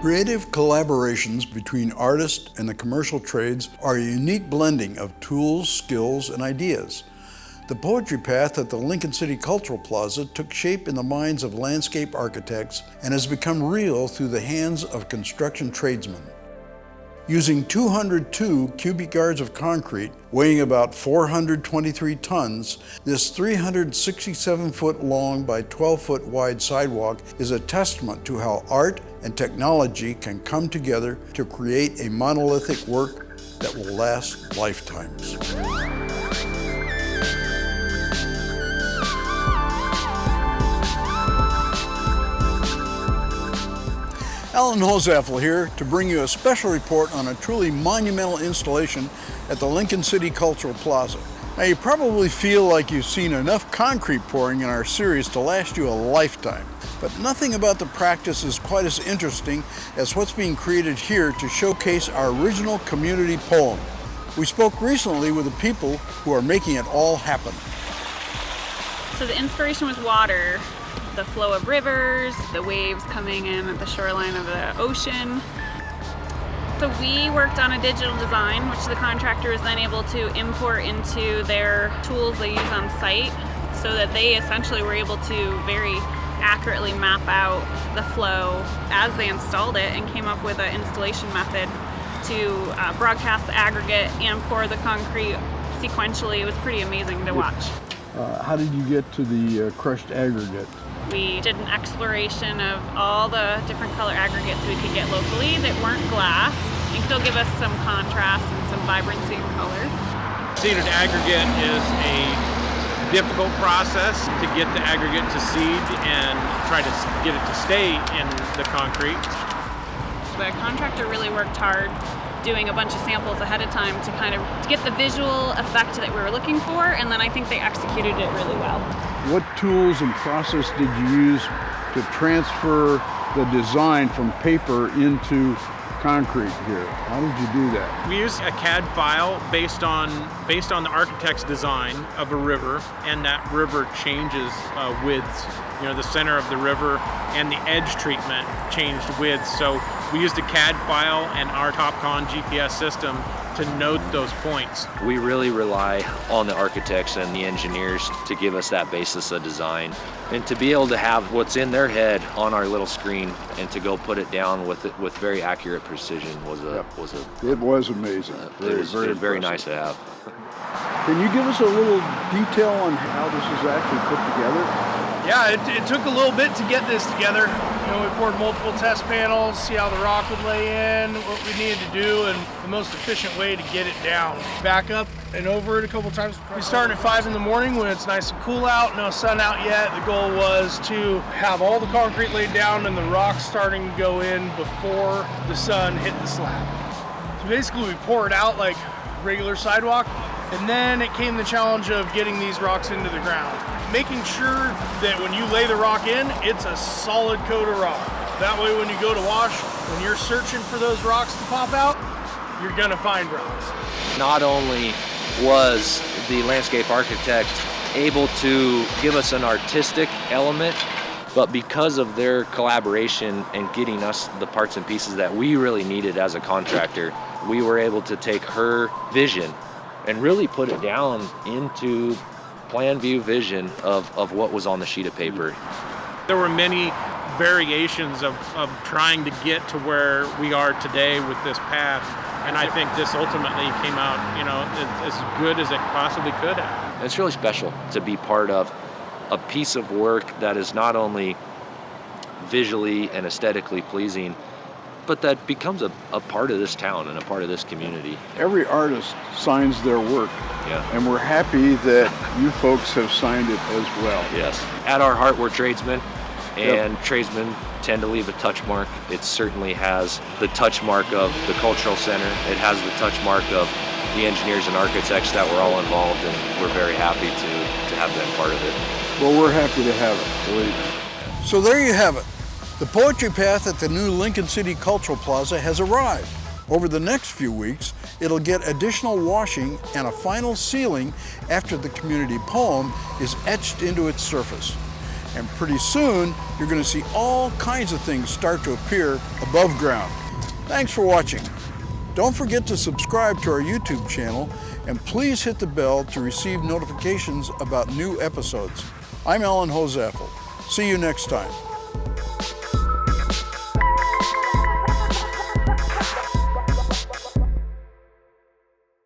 Creative collaborations between artists and the commercial trades are a unique blending of tools, skills, and ideas. The poetry path at the Lincoln City Cultural Plaza took shape in the minds of landscape architects and has become real through the hands of construction tradesmen. Using 202 cubic yards of concrete, weighing about 423 tons, this 367-foot long by 12-foot wide sidewalk is a testament to how art and technology can come together to create a monolithic work that will last lifetimes. Alan Holzapfel here to bring you a special report on a truly monumental installation at the Lincoln City Cultural Plaza. Now, you probably feel like you've seen enough concrete pouring in our series to last you a lifetime, but nothing about the practice is quite as interesting as what's being created here to showcase our original community poem. We spoke recently with the people who are making it all happen. So the inspiration was water. The flow of rivers, the waves coming in at the shoreline of the ocean. So we worked on a digital design, which the contractor was then able to import into their tools they use on site, so that they essentially were able to very accurately map out the flow as they installed it and came up with an installation method to broadcast the aggregate and pour the concrete sequentially. It was pretty amazing to watch. How did you get to the crushed aggregate? We did an exploration of all the different color aggregates we could get locally that weren't glass and still give us some contrast and some vibrancy and color. Seeded aggregate is a difficult process to get the aggregate to seed and try to get it to stay in the concrete. The contractor really worked hard doing a bunch of samples ahead of time to kind of get the visual effect that we were looking for, and then I think they executed it really well. What tools and process did you use to transfer the design from paper into concrete here? How did you do that? We used a CAD file based on the architect's design of a river, and that river changes widths. You know, the center of the river and the edge treatment changed widths. So we used a CAD file and our TopCon GPS system to note those points. We really rely on the architects and the engineers to give us that basis of design, and to be able to have what's in their head on our little screen and to go put it down with very accurate precision It was amazing. Very nice to have. Can you give us a little detail on how this is actually put together? Yeah, it took a little bit to get this together. You know, we poured multiple test panels, see how the rock would lay in, what we needed to do, and the most efficient way to get it down. Back up and over it a couple times. We started at 5 in the morning when it's nice and cool out, no sun out yet. The goal was to have all the concrete laid down and the rock starting to go in before the sun hit the slab. So basically we pour it out like regular sidewalk, and then it came the challenge of getting these rocks into the ground. Making sure that when you lay the rock in, it's a solid coat of rock. That way when you go to wash, when you're searching for those rocks to pop out, you're gonna find rocks. Not only was the landscape architect able to give us an artistic element, but because of their collaboration and getting us the parts and pieces that we really needed as a contractor, we were able to take her vision and really put it down into plan view vision of what was on the sheet of paper. There were many variations of trying to get to where we are today with this path, and I think this ultimately came out, you know, as good as it possibly could have. It's really special to be part of a piece of work that is not only visually and aesthetically pleasing, but that becomes a part of this town and a part of this community. Every artist signs their work, and we're happy that you folks have signed it as well. Yes. At our heart, we're tradesmen, and tradesmen tend to leave a touch mark. It certainly has the touch mark of the cultural center. It has the touch mark of the engineers and architects that were all involved, and we're very happy to have been part of it. Well, we're happy to have it, believe me. So there you have it. The poetry path at the new Lincoln City Cultural Plaza has arrived. Over the next few weeks, it'll get additional washing and a final sealing after the community poem is etched into its surface. And pretty soon, you're going to see all kinds of things start to appear above ground. Thanks for watching. Don't forget to subscribe to our YouTube channel, and please hit the bell to receive notifications about new episodes. I'm Alan Holzapfel. See you next time.